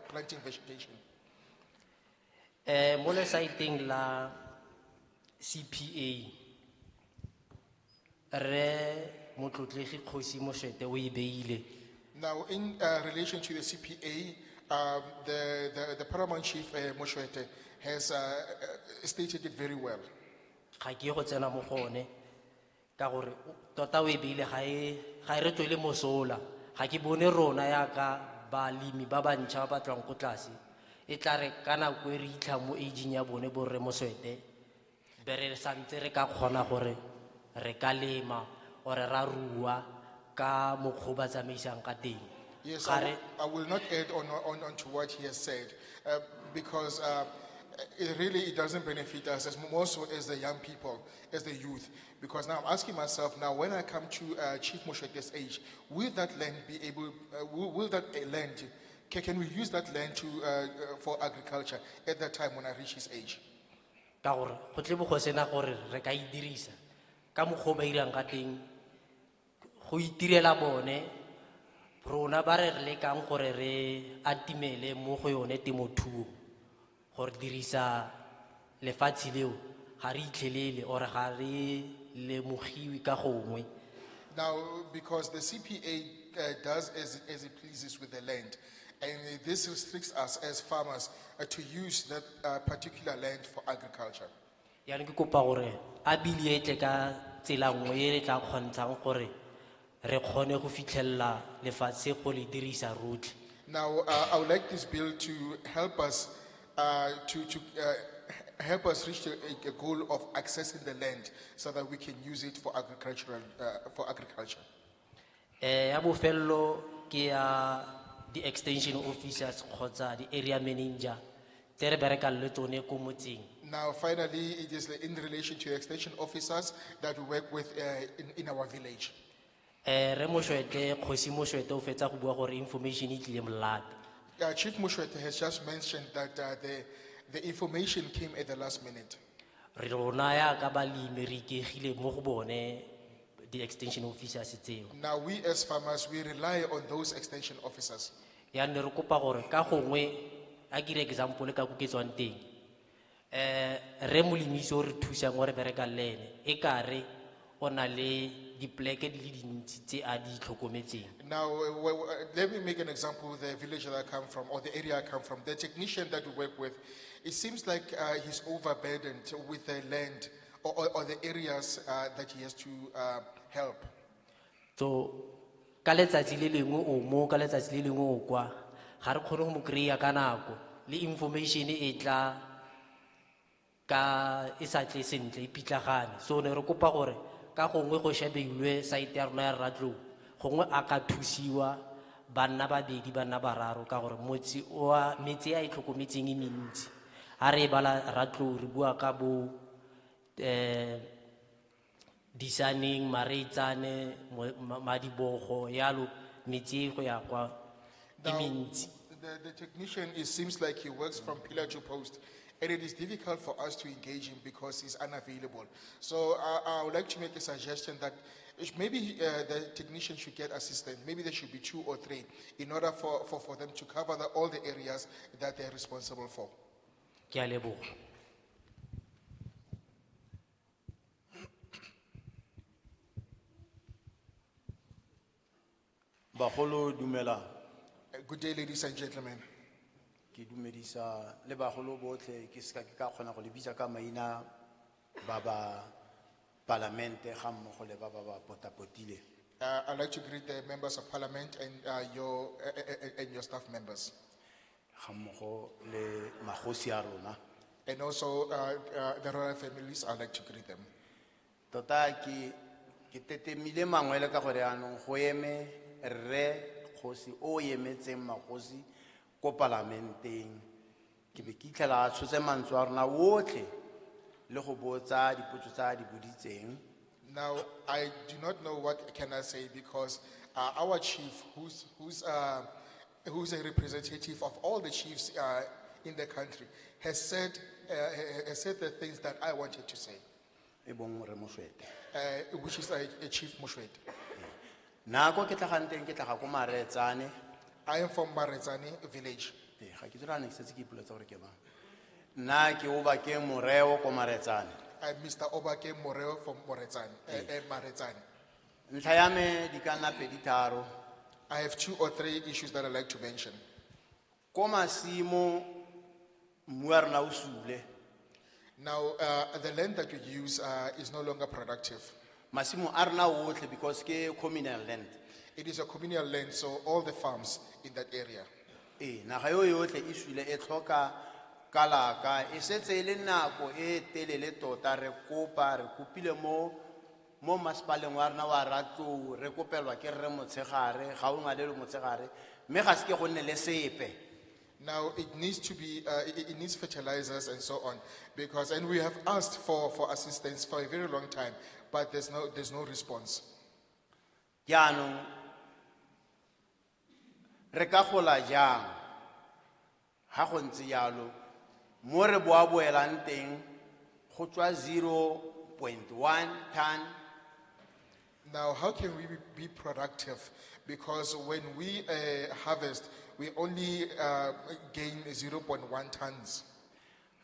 planting vegetation. Mo le saiteng la CPA re motlotlegi Kgosi Moshete o e beile. Now, in relation to the CPA, the paramount chief Moshete has stated it very well. Ga ke go tsena mo gone ka gore tota o e beile ga e re tswele mosola ga ke bone rona ya ka balimi ba bantšha ba batlang go tlase e tla re ka nako e re itlha mo aging ya bone borre Moswete be re santse re ka kgona gore re ka lema or ra rua ka mokgwa ba tsamaisang ka teng. Yes, I will not add on to what he has said, because it doesn't benefit us as more so as the young people, as the youth. Because now I'm asking myself, now when I come to Chief Moshete's age, will that land be able, will that land, can we use that land for agriculture at that time when I reach his age? Ka gore go tle bo go sena gore re ka e dirisa ka mokgwa ba irang ka teng go itirela bone rona ba re lekang gore re atimele mo go yone temothuo gore dirisa lefatshe leo ga re itlhelele or ga re lemogiwe ka gongwe. Now, because the CPA does as it pleases with the land, and this restricts us as farmers to use that particular land for agriculture. Yaanong ke kopa gore a bili e tle ka tsela nngwe e re tla kgontshang gore re kgone go fitlhella lefatshe go le dirisa rotlhe. Now, I would like this bill to help us help us reach a goal of accessing the land so that we can use it for agriculture. Ya bofello ke ya the extension officers kgotsa the area manager tse re berekang le tsone ko motseng. Now, finally, it is in relation to extension officers that we work with in our village. Re Moshwete Kgosi Moshwete o fetsa go bua gore information e tlile molate. Chief Moshwete has just mentioned that the information came at the last minute. Re rona ya ka balimi re ikegile mo go bone the extension officers tseo. Now, we as farmers, we rely on those extension officers. Ya ne re kopa gore ka gongwe a ke re example ka go ke tswang teng re molimisi o re thusang o re bereka le ene e kare o na le dipleke di le dintsi tse a di tlhokometseng. Now, let me make an example of the village that I come from, or the area I come from. The technician that we work with, it seems like he's overburdened with the land or the areas that he has to help. So ka letsatsi le lengwe o mo ka letsatsi le lengwe o kwa ga re kgone go mo kry-a ka nako le information e tla ka e sa tle sentle e pitlagane. So ne re kopa gore ka gongwe go shebeilwe site ya rona ya Ratlou gongwe a ka thusiwa banna babedi banna bararo ka gore metsi a e tlhokometseng e mentsi ha re bala Ratlou re bua ka bo Disaning, Mareitsane, Madibogo, yalo metsi go ya kwa e mentsi. The technician, it seems like he works from pillar to post, and it is difficult for us to engage him because he's unavailable. So I would like to make a suggestion that maybe the technician should get assistance. Maybe there should be 2 or 3 in order for them to cover all the areas that they're responsible for. Ke a leboga. Bagolo dumela. Good day, ladies and gentlemen. Ke dumedisa le bagolo botlhe ke ska ke ka kgona go le bitsa ka maina ba ba parlamente ga mmogo le ba ba potapotile. I'd like to greet the members of parliament and your staff members. Ga mmogo le magosi a rona. And also the royal families, I'd like to greet them. Tota ke tetemile mangwele ka gore anong go eme re kgosi o emetseng magosi ko parlamenteng ke be ke itlela a tshotse mantswe a rona otlhe le go botsa dipotso tsa di boditseng. Now, I do not know what can I say because our chief, who's a representative of all the chiefs in the country, has said the things that I wanted to say, which is a Chief Moshwete. Nako ke tlaganteng ke tlaga ko Maretsane. I am from Maretsane village. Ga ke tsara ne ke setse ke ipoletsa gore ke ba. Nna ke o ba ke moreo ko Maretsane. I'm Mr. Obake Moreo from Maretsane. Ntlha ya me di ka nna pedi tharo. I have 2 or 3 issues that I'd like to mention. Ko masimo mmu wa rona o sule. Now, the land that we use is no longer productive. Masimo a rona otlhe because ke communal land. It is a communal land, so all the farms in that area. Naga yo yotlhe e sule e tlhoka kalaka e setse e le nako e telele tota re kopa re kopile mo masepaleng wa rona wa Ratlou re kopelwa ke re motshegare ga o ngale le motshegare mme ga se ke go nne le sepe. Now it needs to be it needs fertilizers and so on and we have asked for assistance for a very long time, but there's no response. Jaanong re ka gola jang ha go ntse jalo mo re boaboelang teng go tswa 0.1 ton. Now, how can we be productive? Because when we harvest, we only gain 0.1 tons.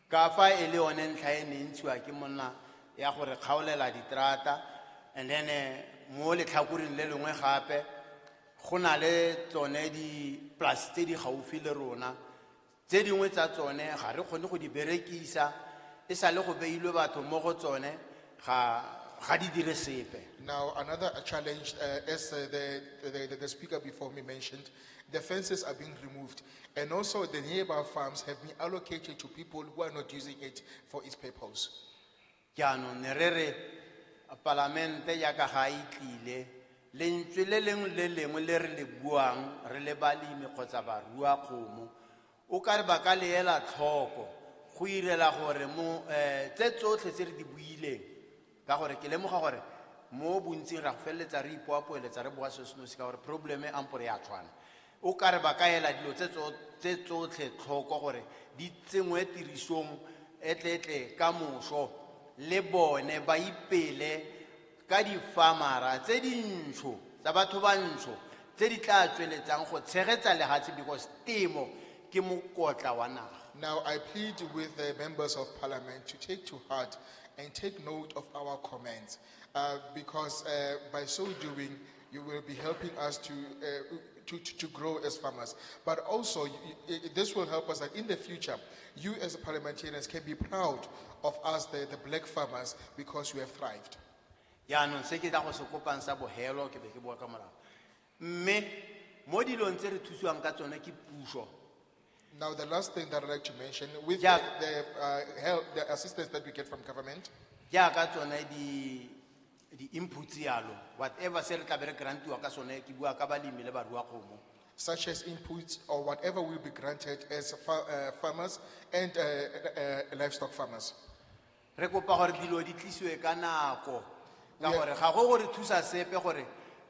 Ka fa e le one ntlha e ne ntshiwa ke monna ya gore kgaolela diterata and then mo letlhakoreng le lengwe gape go na le tsone di plus tse di gaufi le rona tse dingwe tsa tsone ga re kgone go di berekisa e sa le go beilwe batho mo go tsone ga di dire sepe. Now, another challenge, as the speaker before me mentioned, the fences are being removed, and also the nearby farms have been allocated to people who are not using it for its purpose. Jaanong ne re re parlamente ya ka ga itlile lentswe le lengwe le re le buang re le balemi kgotsa barua kgomo o ka re ba ka leela tlhoko go irela gore mo tse tsotlhe tse re di buileng ka gore ke lemoga gore mo bontsi ra feletsa re ipoapoeletsa re boa sesenosi ka gore probleme ampore ya tshwana o ka re ba ka ela dilo tse tsotlhe tlhoko gore di tsengwe tirisong etletle ka moso le bone ba ipele ka di farmera tse dintsho tsa batho ba ntsho tse di tla tsweletsang go tshegetsa lehatshe because temo ke mokotla wa naga. Now, I plead with the members of parliament to take to heart and take note of our comments, because by so doing, you will be helping us to grow as farmers. But also, this will help us that in the future, you as parliamentarians can be proud of us, the black farmers, because we have thrived. Ya no se ke tla go se kopang sa bohelo ke be ke bua ka molao. Mme mo dilong tse re thusiwang ka tsone ke puso. Now, the last thing that I'd like to mention, with Yeah. the help, the assistance that we get from government, Ja ka tsone di inputs yalo, whatever se re tla be re grantiwa ka sone ke bua ka balemi le barui kgomo. such as inputs or whatever will be granted as farmers and livestock farmers. Re kopa gore dilo di tlisiwe ka nako. Ka gore ga go gore thusa sepe gore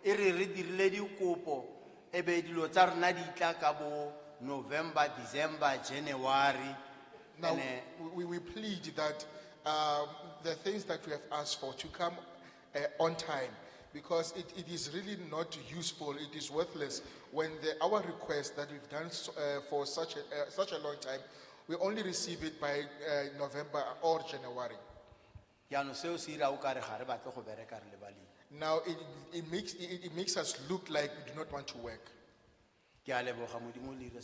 e re dirile dikopo e be dilo tsa rena di tla ka bo November, December, January. Now, And, we plead that the things that we have asked for to come on time, because it is really not useful, it is worthless when our request that we've done for such a long time, we only receive it by November or January. jaanong seo se ira o ka re ga re batle go bereka re le balemi. Now, it makes us look like we do not want to work. Ke a leboga Modimo le ire